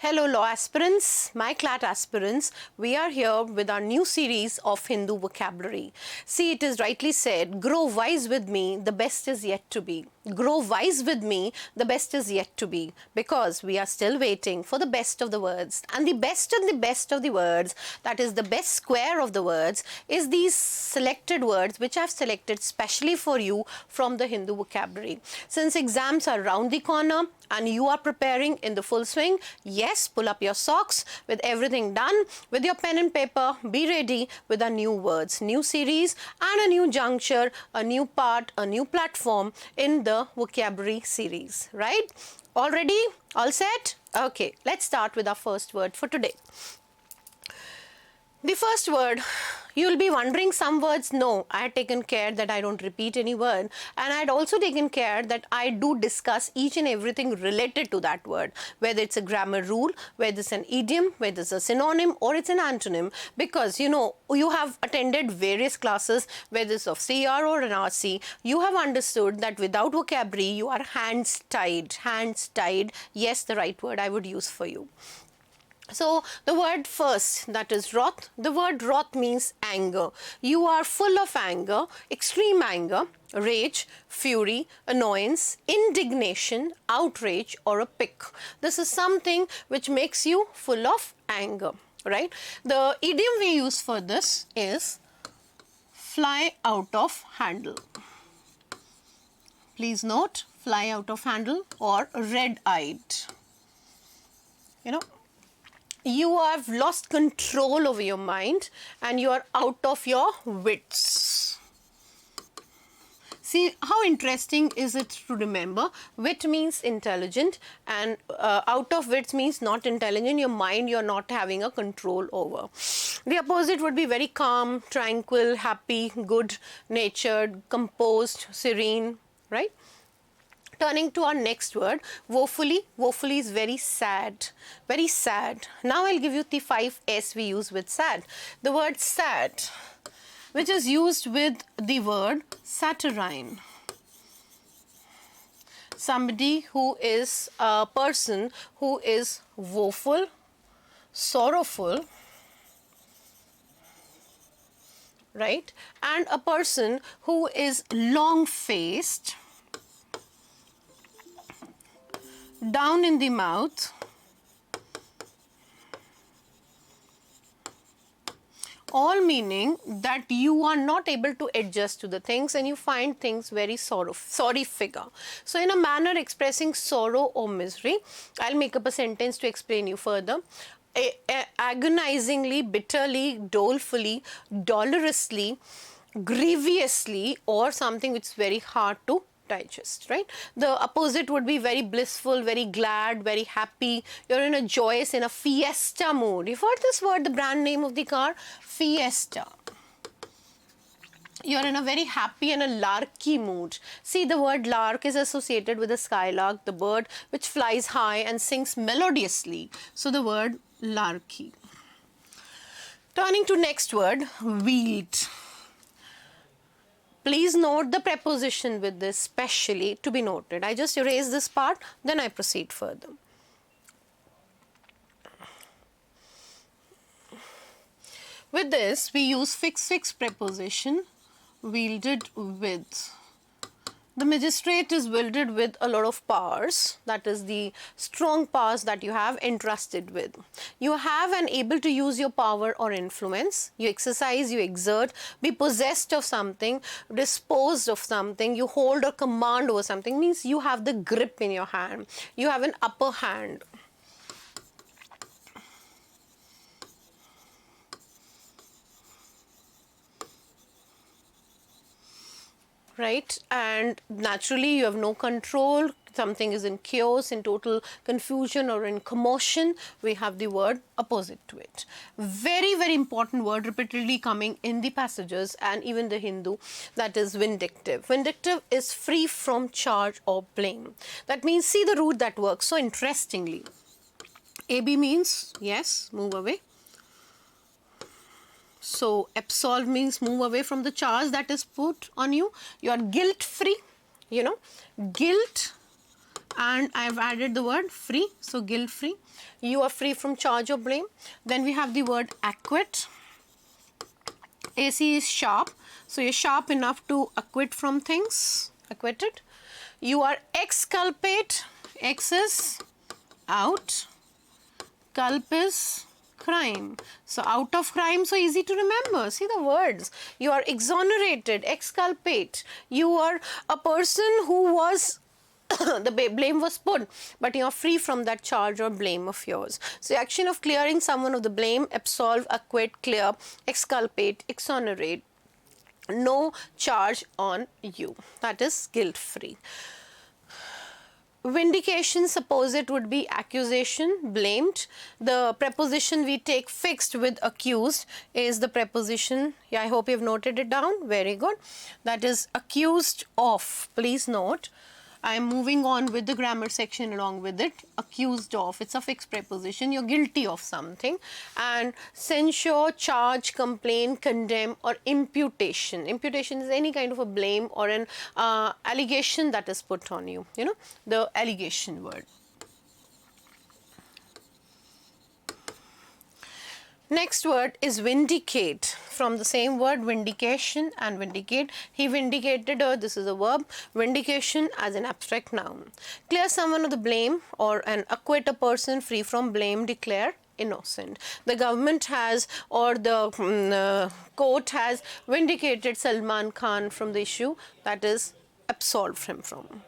Hello law aspirants, my CLAT aspirants, we are here with our new series of Hindu vocabulary. See, it is rightly said, grow wise with me, the best is yet to be. Grow wise with me, the best is yet to be, because we are still waiting for the best of the words. And the best of the words, that is the best square of the words, is these selected words which I have selected specially for you from the Hindu vocabulary. Since exams are round the corner and you are preparing in the full swing, yes, pull up your socks with everything done, with your pen and paper, be ready with our new words, new series and a new juncture, a new part, a new platform in the vocabulary series, right? All ready? All set? Okay, let's start with our first word for today. The first word, you will be wondering some words. No, I had taken care that I don't repeat any word, and I had also taken care that I do discuss each and everything related to that word, whether it's a grammar rule, whether it's an idiom, whether it's a synonym or it's an antonym, because you know, you have attended various classes, whether it's of CR or an RC, you have understood that without vocabulary you are hands tied, yes, the right word I would use for you. So the word first, that is wrath. The word wrath means anger. You are full of anger, extreme anger, rage, fury, annoyance, indignation, outrage or a pique. This is something which makes you full of anger, right? The idiom we use for this is fly out of handle. Please note, fly out of handle or red-eyed. You know, you have lost control over your mind and you are out of your wits. See how interesting is it to remember? Wit means intelligent and out of wits means not intelligent. Your mind you're not having a control over. The opposite would be very calm, tranquil, happy, good natured, composed, serene, right? Turning to our next word, woefully. Woefully is very sad, very sad. Now I'll give you the 5 S we use with sad. The word sad, which is used with the word saturnine. Somebody who is a person who is woeful, sorrowful, right? And a person who is long-faced, down in the mouth, all meaning that you are not able to adjust to the things and you find things very sorry figure. So in a manner expressing sorrow or misery, I'll make up a sentence to explain you further. Agonizingly, bitterly, dolefully, dolorously, grievously, or something which is very hard to digest, right? The opposite would be very blissful, very glad, very happy. You're in a joyous, in a fiesta mood. You've heard this word, the brand name of the car? Fiesta. You're in a very happy and a larky mood. See, the word lark is associated with the skylark, the bird which flies high and sings melodiously. So the word larky. Turning to next word, wheat. Please note the preposition with this specially to be noted. I just erase this part, then I proceed further. With this, we use fixed preposition, wielded with. The magistrate is wielded with a lot of powers, that is the strong powers that you have entrusted with. You have and able to use your power or influence. You exercise, you exert, be possessed of something, disposed of something, you hold or command over something, means you have the grip in your hand. You have an upper hand. Right, and naturally you have no control, something is in chaos, in total confusion or in commotion, we have the word opposite to it. Very, very important word repeatedly coming in the passages and even the Hindu, that is vindictive. Vindictive is free from charge or blame. That means, see the root that works so interestingly. AB means, yes, move away. So absolve means move away from the charge that is put on you. You are guilt free, you know. Guilt and I've added the word free, so guilt free. You are free from charge or blame. Then we have the word acquit. AC is sharp, so you're sharp enough to acquit from things, acquitted. You are exculpate, X is out, culp is crime. So out of crime, so easy to remember. See the words. You are exonerated, exculpate. You are a person who was the blame was put, but you are free from that charge or blame of yours. So, action of clearing someone of the blame, absolve, acquit, clear, exculpate, exonerate, no charge on you. That is guilt free. Vindication, suppose it would be accusation, blamed. The preposition we take fixed with accused is the preposition, yeah, I hope you've noted it down, very good. That is accused of, please note. I am moving on with the grammar section along with it. Accused of, it's a fixed preposition, you're guilty of something. And censure, charge, complain, condemn or imputation. Imputation is any kind of a blame or an allegation that is put on you, you know, the allegation word. Next word is vindicate, from the same word vindication and vindicate. He vindicated her, this is a verb. Vindication as an abstract noun. Clear someone of the blame or an acquit a person free from blame, declare innocent. The government has or the court has vindicated Salman Khan from the issue, that is absolved him from.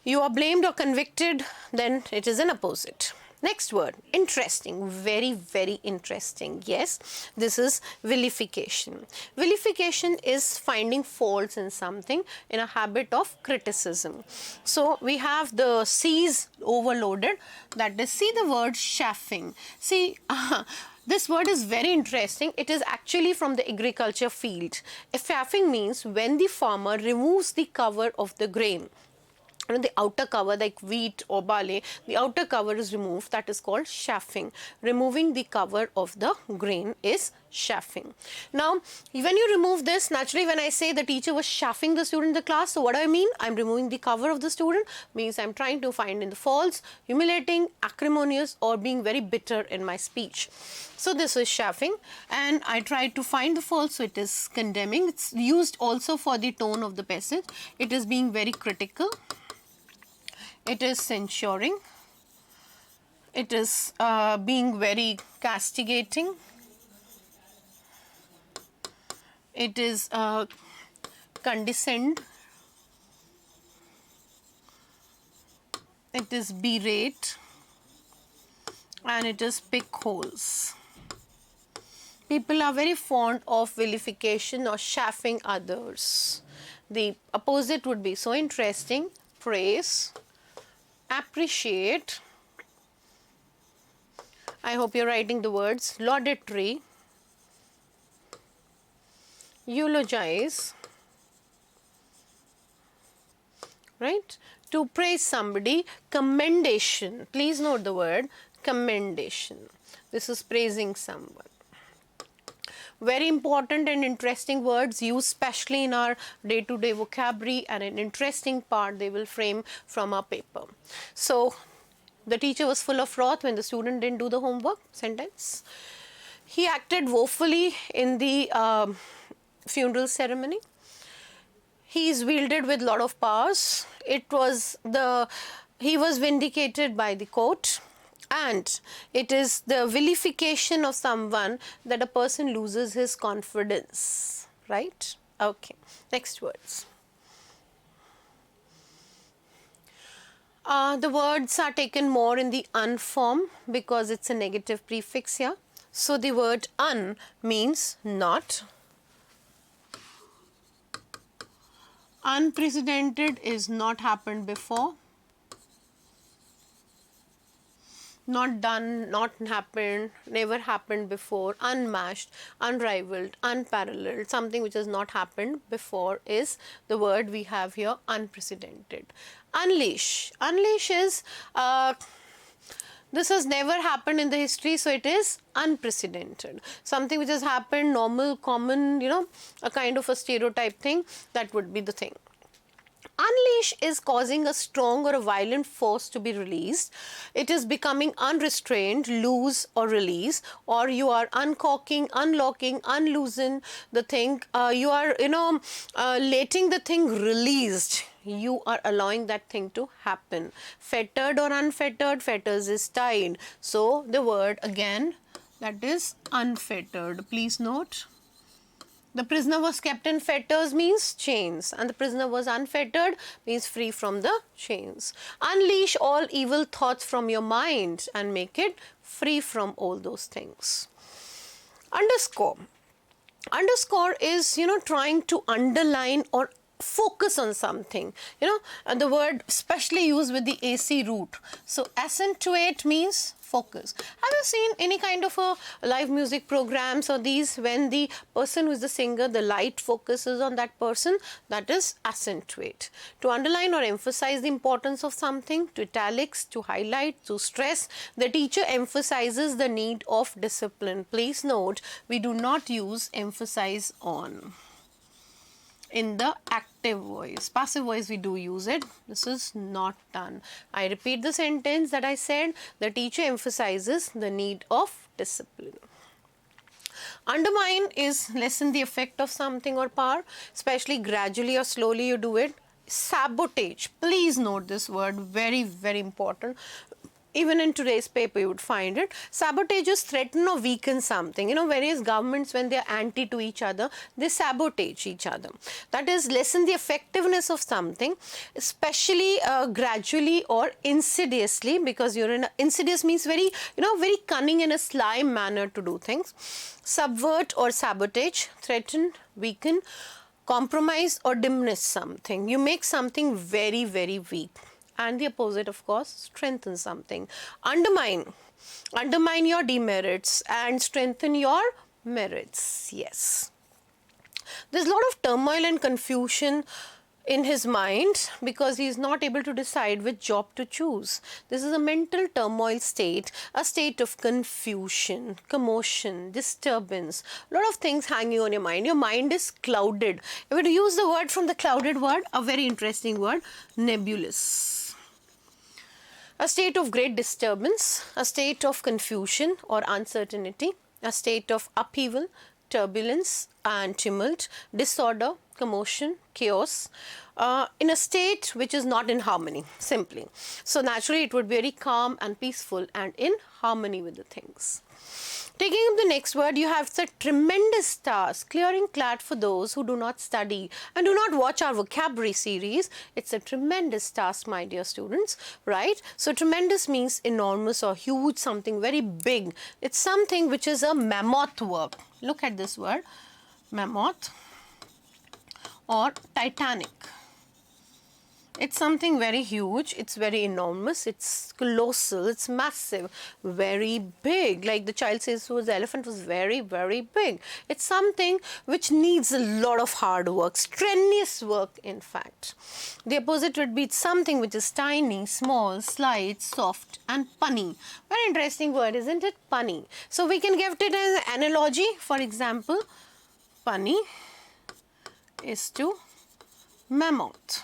You are blamed or convicted, then it is an opposite. Next word, interesting, very, very interesting. Yes, this is vilification. Vilification is finding faults in something, in a habit of criticism. So, we have the C's overloaded, that is, see the word chaffing. See, this word is very interesting. It is actually from the agriculture field. Chaffing means when the farmer removes the cover of the grain. You know, the outer cover like wheat or barley, the outer cover is removed, that is called chaffing. Removing the cover of the grain is chaffing. Now, when you remove this, naturally when I say the teacher was chaffing the student in the class, so what do I mean? I'm removing the cover of the student, means I'm trying to find in the false, humiliating, acrimonious or being very bitter in my speech. So this is chaffing and I tried to find the false, so it is condemning. It's used also for the tone of the passage. It is being very critical. It is censuring, it is being very castigating, it is condescend, it is berate and it is pick holes. People are very fond of vilification or chaffing others. The opposite would be so interesting, praise, appreciate, I hope you're writing the words, laudatory, eulogize, right? To praise somebody, commendation, please note the word commendation. This is praising someone. Very important and interesting words used specially in our day-to-day vocabulary, and an interesting part they will frame from our paper. So, the teacher was full of wrath when the student didn't do the homework, sentence. He acted woefully in the funeral ceremony. He is wielded with lot of powers. He was vindicated by the court. And it is the vilification of someone that a person loses his confidence, right? Okay, next words. The words are taken more in the un form because it's a negative prefix here. So the word un means not. Unprecedented is not happened before. Not done, not happened, never happened before, unmatched, unrivaled, unparalleled, something which has not happened before is the word we have here, unprecedented. Unleash. Unleash is, this has never happened in the history, so it is unprecedented. Something which has happened, normal, common, you know, a kind of a stereotype thing, that would be the thing. Unleash is causing a strong or a violent force to be released. It is becoming unrestrained, loose or release, or you are uncorking, unlocking, unloosen the thing. You are, letting the thing released. You are allowing that thing to happen. Fettered or unfettered, fetters is tied. So the word again, that is unfettered. Please note. The prisoner was kept in fetters means chains, and the prisoner was unfettered means free from the chains. Unleash all evil thoughts from your mind and make it free from all those things. Underscore. Underscore is, trying to underline or focus on something, and the word especially used with the AC root. So accentuate means focus. Have you seen any kind of a live music programs or these, when the person who is the singer, the light focuses on that person? That is accentuate. To underline or emphasize the importance of something, to italics, to highlight, to stress. The teacher emphasizes the need of discipline. Please note, we do not use emphasize on in the active voice. Passive voice we do use it. This is not done. I repeat the sentence that I said. The teacher emphasizes the need of discipline. Undermine is lessen the effect of something or power, especially gradually or slowly you do it. Sabotage. Please note this word, very, very important. Even in today's paper you would find it. Sabotage is threaten or weaken something. Various governments, when they are anti to each other, they sabotage each other. That is, lessen the effectiveness of something, especially gradually or insidiously, because you're in a, insidious means very, very cunning in a sly manner to do things. Subvert or sabotage, threaten, weaken, compromise or diminish something. You make something very, very weak. And the opposite, of course, strengthen something. Undermine. Undermine your demerits and strengthen your merits. Yes. There's a lot of turmoil and confusion in his mind because he is not able to decide which job to choose. This is a mental turmoil state, a state of confusion, commotion, disturbance, a lot of things hanging on your mind. Your mind is clouded. If we use the word from the clouded word, a very interesting word, nebulous. A state of great disturbance, a state of confusion or uncertainty, a state of upheaval, turbulence and tumult, disorder, commotion, chaos, in a state which is not in harmony, simply. So naturally it would be very calm and peaceful and in harmony with the things. Taking up the next word, you have the tremendous task, clearing clat for those who do not study and do not watch our vocabulary series. It's a tremendous task, my dear students, right? So tremendous means enormous or huge, something very big. It's something which is a mammoth work. Look at this word, mammoth or titanic. It's something very huge, it's very enormous, it's colossal, it's massive, very big. Like the child says, the elephant was very, very big. It's something which needs a lot of hard work, strenuous work in fact. The opposite would be something which is tiny, small, slight, soft and punny. Very interesting word, isn't it? Punny. So we can give it as an analogy. For example, punny is to mammoth.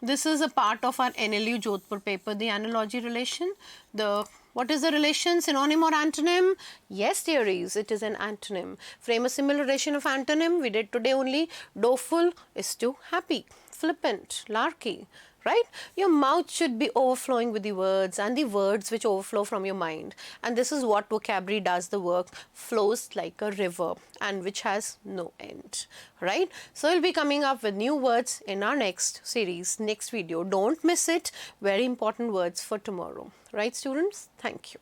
This is a part of our NLU Jodhpur paper, the analogy relation. What is the relation, synonym or antonym? Yes, dearies, it is an antonym. Frame a similar relation of antonym. We did today only. Doleful is to happy, flippant, larky, right? Your mouth should be overflowing with the words and the words which overflow from your mind. And this is what vocabulary does the work, flows like a river and which has no end, right? So we'll be coming up with new words in our next series, next video. Don't miss it. Very important words for tomorrow. Right, students? Thank you.